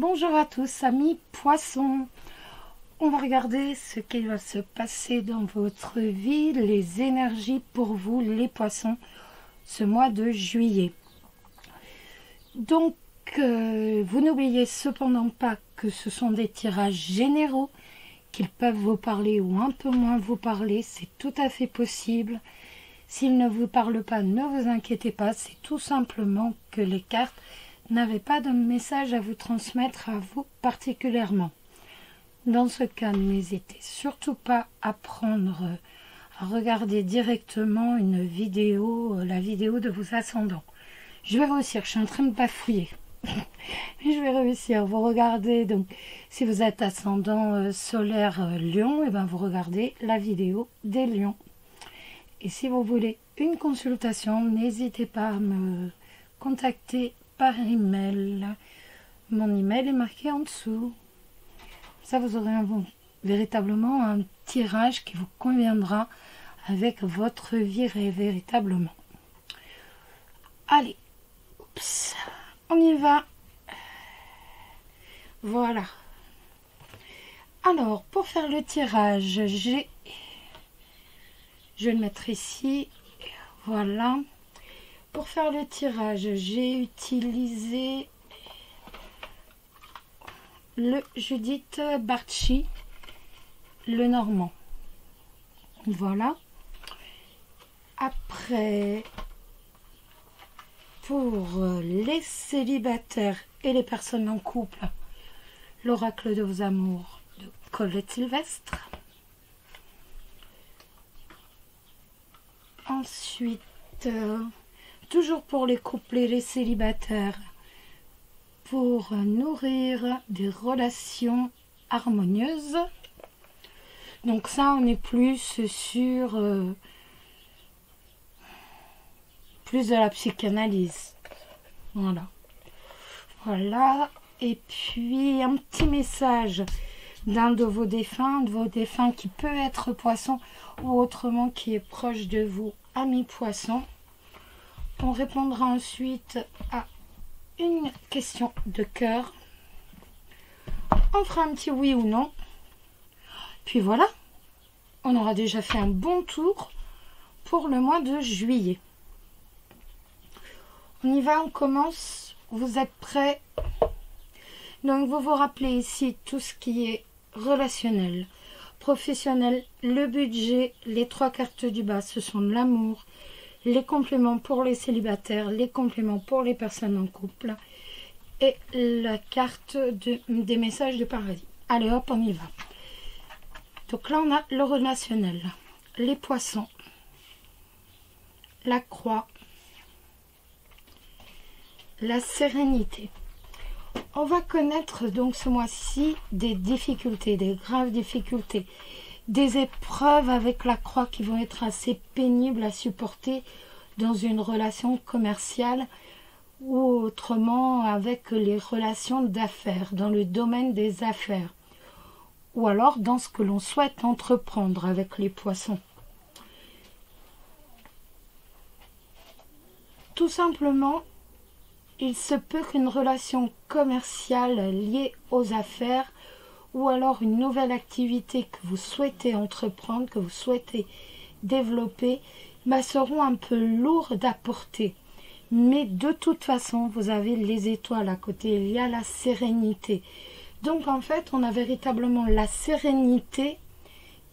Bonjour à tous, amis poissons. On va regarder ce qui va se passer dans votre vie, les énergies pour vous, les poissons, ce mois de juillet. Donc, vous n'oubliez cependant pas que ce sont des tirages généraux, qu'ils peuvent vous parler ou un peu moins vous parler, c'est tout à fait possible. S'ils ne vous parlent pas, ne vous inquiétez pas, c'est tout simplement que les cartes n'avaient pas de message à vous transmettre à vous particulièrement. Dans ce cas, n'hésitez surtout pas à regarder directement une vidéo, la vidéo de vos ascendants. Je vais réussir, je suis en train de bafouiller. Je vais réussir. Vous regardez, donc, si vous êtes ascendant solaire Lion, et ben vous regardez la vidéo des Lions. Et si vous voulez une consultation, n'hésitez pas à me contacter par email. Mon email est marqué en dessous. Ça, vous aurez véritablement un tirage qui vous conviendra avec votre vie véritablement. Allez, oups, on y va. Voilà. Alors, pour faire le tirage, je vais le mettre ici. Voilà. Pour faire le tirage, j'ai utilisé le Judith Barchi, le normand. Voilà. Après, pour les célibataires et les personnes en couple, l'oracle de vos amours de Colette Sylvestre. Ensuite, toujours pour les couples et les célibataires, pour nourrir des relations harmonieuses. Donc ça, on est plus sur plus de la psychanalyse. Voilà. Voilà. Et puis un petit message d'un de vos défunts qui peut être poisson ou autrement qui est proche de vous, ami poisson. On répondra ensuite à une question de cœur. On fera un petit oui ou non. Puis voilà, on aura déjà fait un bon tour pour le mois de juillet. On y va, on commence. Vous êtes prêts? Donc vous vous rappelez ici tout ce qui est relationnel, professionnel, le budget, les trois cartes du bas, ce sont l'amour, les compléments pour les célibataires, les compléments pour les personnes en couple et la carte des messages de paradis. Allez hop, on y va. Donc là, on a le relationnel, les poissons, la croix, la sérénité. On va connaître donc ce mois-ci des difficultés, des graves difficultés, des épreuves avec la croix qui vont être assez pénibles à supporter dans une relation commerciale ou autrement avec les relations d'affaires, dans le domaine des affaires, ou alors dans ce que l'on souhaite entreprendre avec les poissons. Tout simplement, il se peut qu'une relation commerciale liée aux affaires ou alors une nouvelle activité que vous souhaitez entreprendre, que vous souhaitez développer, seront un peu lourdes à porter. Mais de toute façon, vous avez les étoiles à côté, il y a la sérénité. Donc en fait, on a véritablement la sérénité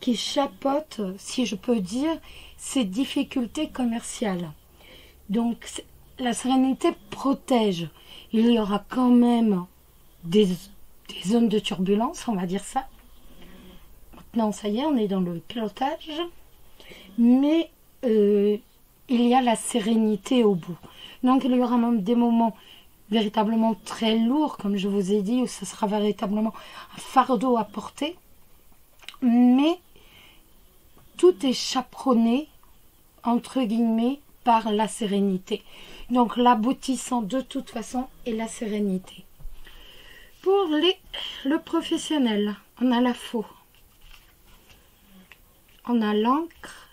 qui chapeaute, si je peux dire, ces difficultés commerciales. Donc la sérénité protège. Il y aura quand même des zones de turbulence, on va dire ça. Maintenant, ça y est, on est dans le pilotage. Mais il y a la sérénité au bout. Donc il y aura même des moments véritablement très lourds, comme je vous ai dit, où ce sera véritablement un fardeau à porter. Mais tout est chaperonné, entre guillemets, par la sérénité. Donc l'aboutissant de toute façon est la sérénité. Pour le professionnel, on a la faux. On a l'encre.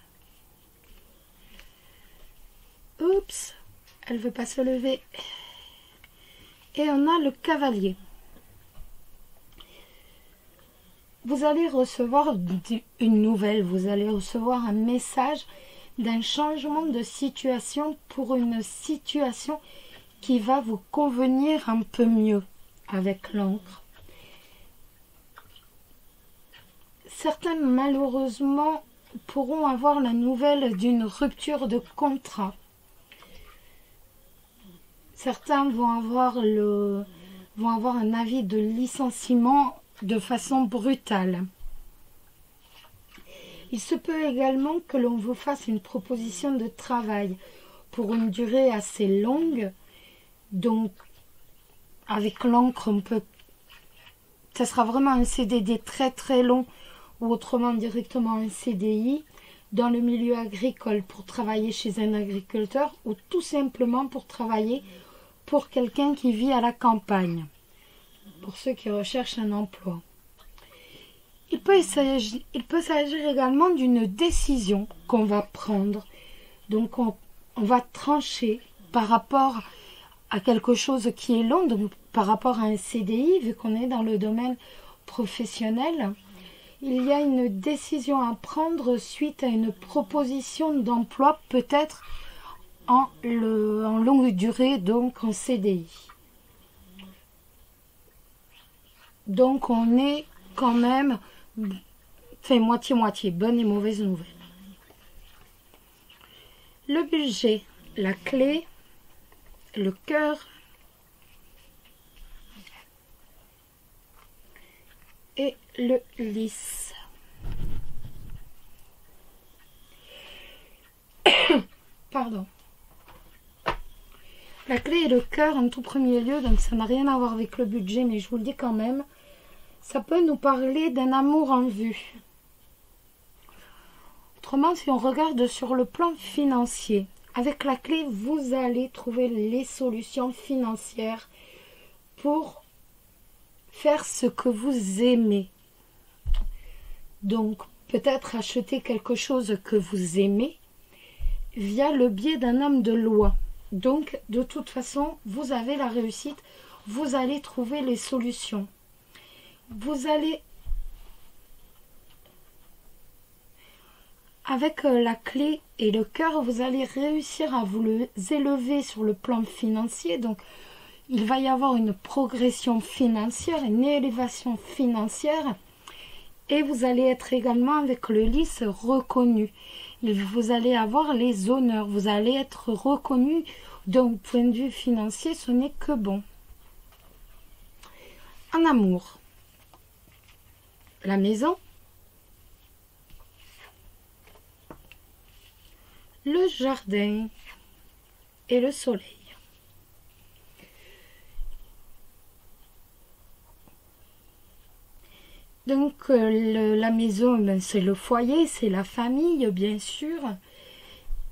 Oups, elle ne veut pas se lever. Et on a le cavalier. vous allez recevoir une nouvelle, vous allez recevoir un message d'un changement de situation pour une situation qui va vous convenir un peu mieux avec l'encre. Certains, malheureusement, pourront avoir la nouvelle d'une rupture de contrat. Certains vont avoir un avis de licenciement de façon brutale. Il se peut également que l'on vous fasse une proposition de travail pour une durée assez longue. Donc, avec l'encre, ça sera vraiment un CDD très très long, ou autrement directement un CDI dans le milieu agricole pour travailler chez un agriculteur, ou tout simplement pour travailler pour quelqu'un qui vit à la campagne, pour ceux qui recherchent un emploi. Il peut s'agir également d'une décision qu'on va prendre. Donc on va trancher par rapport à quelque chose qui est long, donc par rapport à un CDI, vu qu'on est dans le domaine professionnel. Il y a une décision à prendre suite à une proposition d'emploi, peut-être en longue durée, donc en CDI. Donc on est quand même fait moitié-moitié, bonne et mauvaise nouvelle. Le budget, la clé, le cœur et le lys. Pardon. La clé et le cœur en tout premier lieu, donc ça n'a rien à voir avec le budget, mais je vous le dis quand même, ça peut nous parler d'un amour en vue. Autrement, si on regarde sur le plan financier, avec la clé, vous allez trouver les solutions financières pour faire ce que vous aimez. Donc, peut-être acheter quelque chose que vous aimez via le biais d'un homme de loi. Donc, de toute façon, vous avez la réussite, vous allez trouver les solutions. Vous allez, avec la clé et le cœur, vous allez réussir à vous élever sur le plan financier. Donc, il va y avoir une progression financière, une élévation financière. Et vous allez être également, avec le lys, reconnu. Vous allez avoir les honneurs, vous allez être reconnu. Donc, point de vue financier, ce n'est que bon. En amour, la maison, le jardin et le soleil. Donc la maison, c'est le foyer, c'est la famille bien sûr,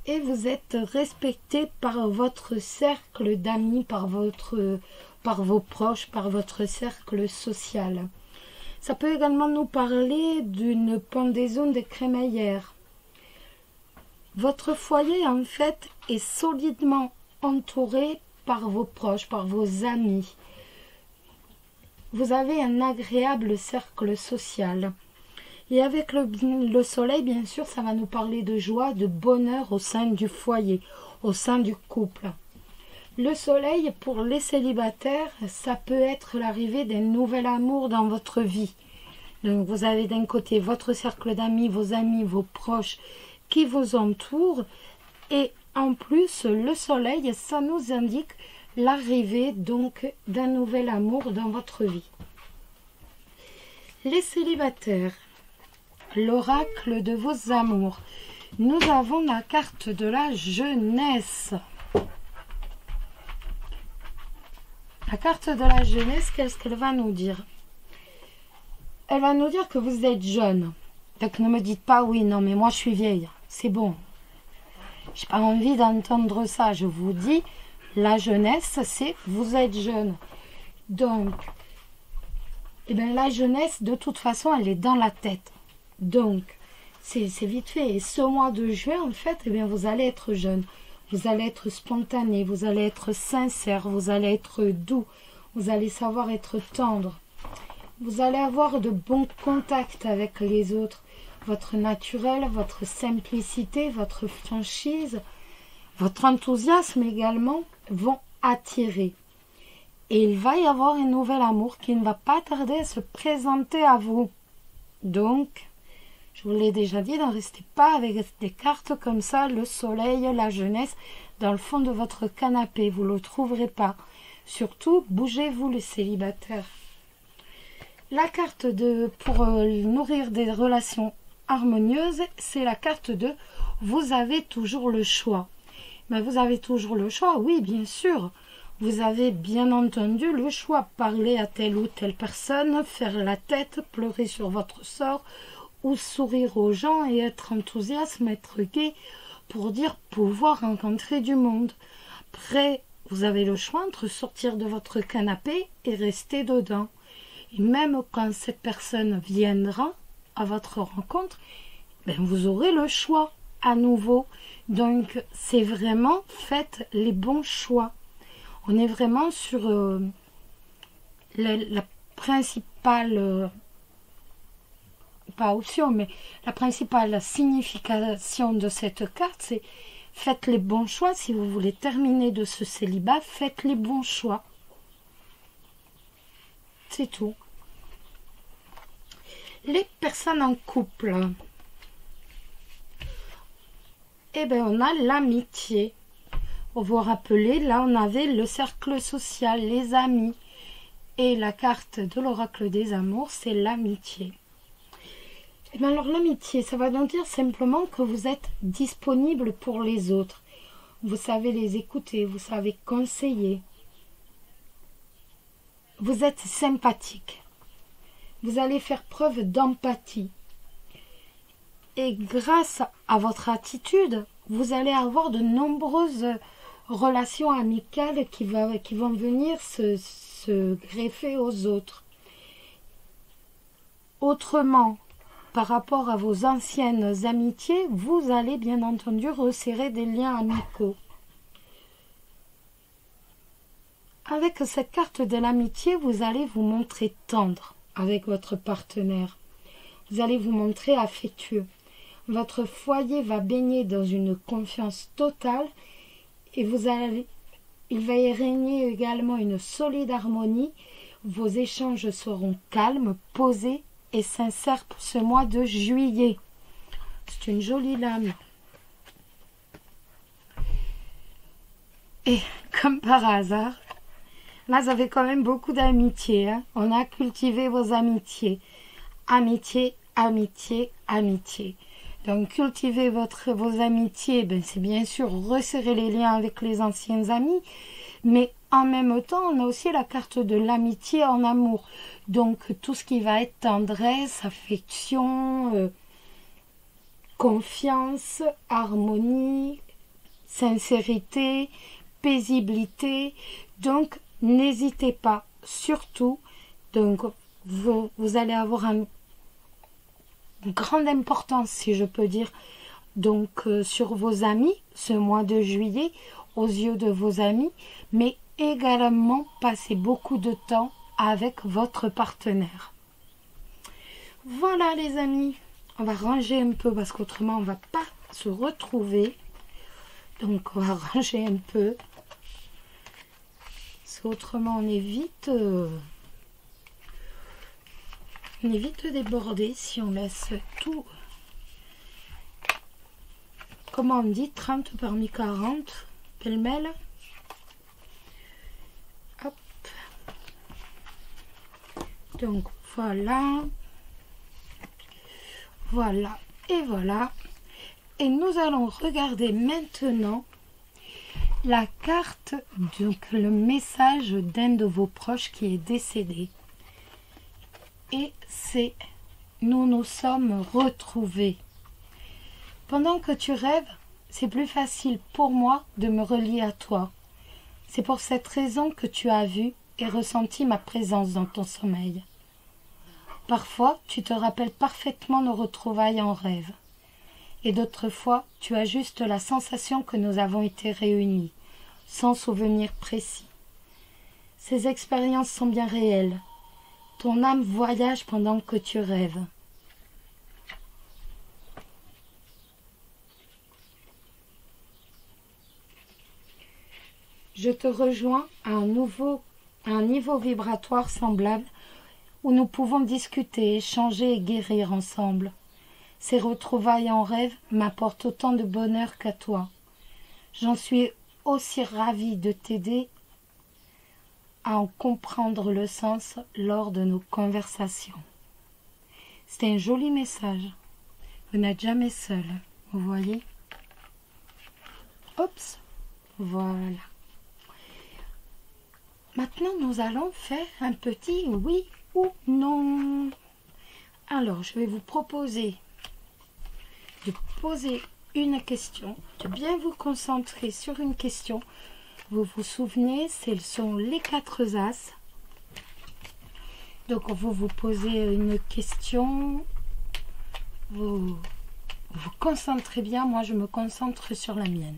et vous êtes respecté par votre cercle d'amis, par vos proches, par votre cercle social. Ça peut également nous parler d'une pendaison de crémaillère. Votre foyer en fait est solidement entouré par vos proches, par vos amis. Vous avez un agréable cercle social. Et avec le soleil, bien sûr, ça va nous parler de joie, de bonheur au sein du foyer, au sein du couple. Le soleil, pour les célibataires, ça peut être l'arrivée d'un nouvel amour dans votre vie. Donc vous avez d'un côté votre cercle d'amis, vos proches qui vous entourent. Et en plus, le soleil, ça nous indique l'arrivée donc d'un nouvel amour dans votre vie. Les célibataires, l'oracle de vos amours. Nous avons la carte de la jeunesse. La carte de la jeunesse, qu'est-ce qu'elle va nous dire? Elle va nous dire que vous êtes jeune. Donc ne me dites pas oui, non, mais moi je suis vieille. C'est bon. J'ai pas envie d'entendre ça. Je vous dis, la jeunesse, c'est vous êtes jeune. Donc, la jeunesse, de toute façon, elle est dans la tête. Donc, c'est vite fait. Et ce mois de juin, en fait, vous allez être jeune. Vous allez être spontané, vous allez être sincère, vous allez être doux, vous allez savoir être tendre. Vous allez avoir de bons contacts avec les autres. Votre naturel, votre simplicité, votre franchise, votre enthousiasme également vont attirer. Et il va y avoir un nouvel amour qui ne va pas tarder à se présenter à vous. Donc, je vous l'ai déjà dit, ne restez pas avec des cartes comme ça, le soleil, la jeunesse, dans le fond de votre canapé. Vous ne le trouverez pas. Surtout, bougez-vous les célibataires. La carte pour nourrir des relations harmonieuses, c'est la carte de « Vous avez toujours le choix ». Mais vous avez toujours le choix, oui, bien sûr. Vous avez bien entendu le choix. Parler à telle ou telle personne, faire la tête, pleurer sur votre sort ou sourire aux gens et être enthousiaste, être gai pour dire pouvoir rencontrer du monde. Après, vous avez le choix entre sortir de votre canapé et rester dedans. Et même quand cette personne viendra à votre rencontre, ben vous aurez le choix à nouveau. Donc, c'est vraiment, faites les bons choix. On est vraiment sur la principale, pas option, mais la principale signification de cette carte, c'est faites les bons choix. Si vous voulez terminer de ce célibat, faites les bons choix. C'est tout. Les personnes en couple, eh bien, on a l'amitié. Vous vous rappelez, là, on avait le cercle social, les amis. Et la carte de l'oracle des amours, c'est l'amitié. Et bien alors, l'amitié, ça va donc dire simplement que vous êtes disponible pour les autres. Vous savez les écouter, vous savez conseiller. Vous êtes sympathique. Vous allez faire preuve d'empathie. Et grâce à votre attitude, vous allez avoir de nombreuses relations amicales qui vont venir se greffer aux autres. Autrement, par rapport à vos anciennes amitiés, vous allez bien entendu resserrer des liens amicaux. Avec cette carte de l'amitié, vous allez vous montrer tendre avec votre partenaire. Vous allez vous montrer affectueux. Votre foyer va baigner dans une confiance totale et il va y régner également une solide harmonie. Vos échanges seront calmes, posés et sincères pour ce mois de juillet. C'est une jolie lame. Et comme par hasard, là, ça fait quand même beaucoup d'amitié. Hein. On a cultivé vos amitiés. Amitié, amitié, amitié. Donc, cultiver vos amitiés, ben, c'est bien sûr resserrer les liens avec les anciens amis. Mais en même temps, on a aussi la carte de l'amitié en amour. Donc, tout ce qui va être tendresse, affection, confiance, harmonie, sincérité, paisibilité. Donc, n'hésitez pas, surtout, donc vous allez avoir une grande importance, si je peux dire, donc sur vos amis, ce mois de juillet, aux yeux de vos amis, mais également passer beaucoup de temps avec votre partenaire. Voilà les amis, on va ranger un peu parce qu'autrement on ne va pas se retrouver. Donc on va ranger un peu. Autrement, on est vite débordé si on laisse tout. Comment on dit 30 parmi 40 pêle-mêle. Hop. Donc voilà. Voilà et voilà. Et nous allons regarder maintenant la carte, donc le message d'un de vos proches qui est décédé. Et c'est « Nous nous sommes retrouvés ». Pendant que tu rêves, c'est plus facile pour moi de me relier à toi. C'est pour cette raison que tu as vu et ressenti ma présence dans ton sommeil. Parfois, tu te rappelles parfaitement nos retrouvailles en rêve. Et d'autres fois, tu as juste la sensation que nous avons été réunis, sans souvenir précis. Ces expériences sont bien réelles, Ton âme voyage pendant que tu rêves. Je te rejoins à un niveau vibratoire semblable où nous pouvons discuter, échanger et guérir ensemble. Ces retrouvailles en rêve m'apportent autant de bonheur qu'à toi. J'en suis aussi ravie de t'aider à en comprendre le sens lors de nos conversations. C'est un joli message. Vous n'êtes jamais seul, vous voyez? Oups, voilà. Maintenant, nous allons faire un petit oui ou non. Alors, je vais vous proposer de poser une question, de bien vous concentrer sur une question. Vous vous souvenez, ce sont les 4 As. Donc, vous posez une question, vous vous concentrez bien. Moi, je me concentre sur la mienne.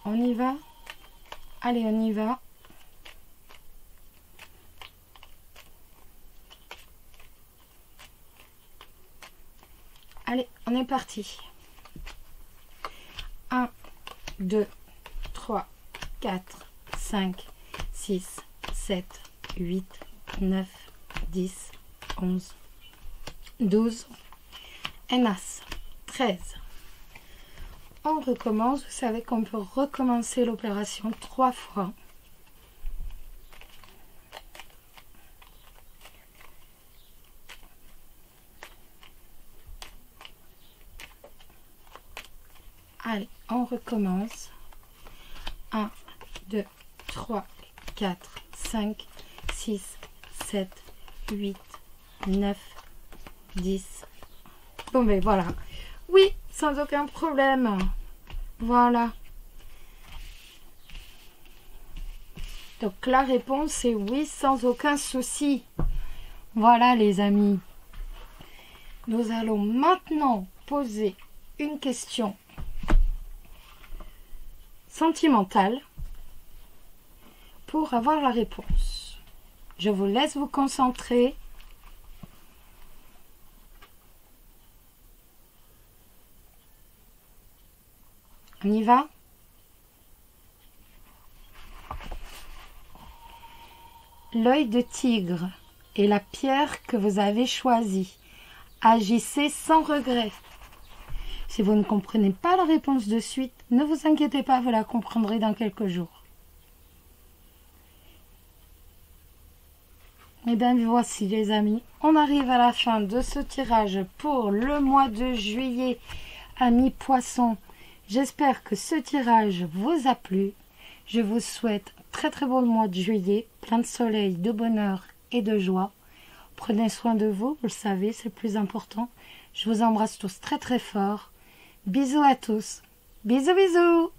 On y va? Allez, on y va. Allez, on est parti. 1, 2, 3, 4, 5, 6, 7, 8, 9, 10, 11, 12. Un As. 13. On recommence. Vous savez qu'on peut recommencer l'opération 3 fois. Allez, on recommence. 1, 2, 3, 4, 5, 6, 7, 8, 9, 10. Bon, ben voilà. Oui, sans aucun problème. Voilà. Donc la réponse est oui, sans aucun souci. Voilà les amis. Nous allons maintenant poser une question sentimentale pour avoir la réponse. Je vous laisse vous concentrer. On y va? L'œil de tigre est la pierre que vous avez choisie. Agissez sans regret. Si vous ne comprenez pas la réponse de suite, ne vous inquiétez pas, vous la comprendrez dans quelques jours. Et bien voici les amis, on arrive à la fin de ce tirage pour le mois de juillet, amis poissons. J'espère que ce tirage vous a plu. Je vous souhaite un très très beau mois de juillet, plein de soleil, de bonheur et de joie. Prenez soin de vous, vous le savez, c'est le plus important. Je vous embrasse tous très très fort. Bisous à tous. Bisous bisous.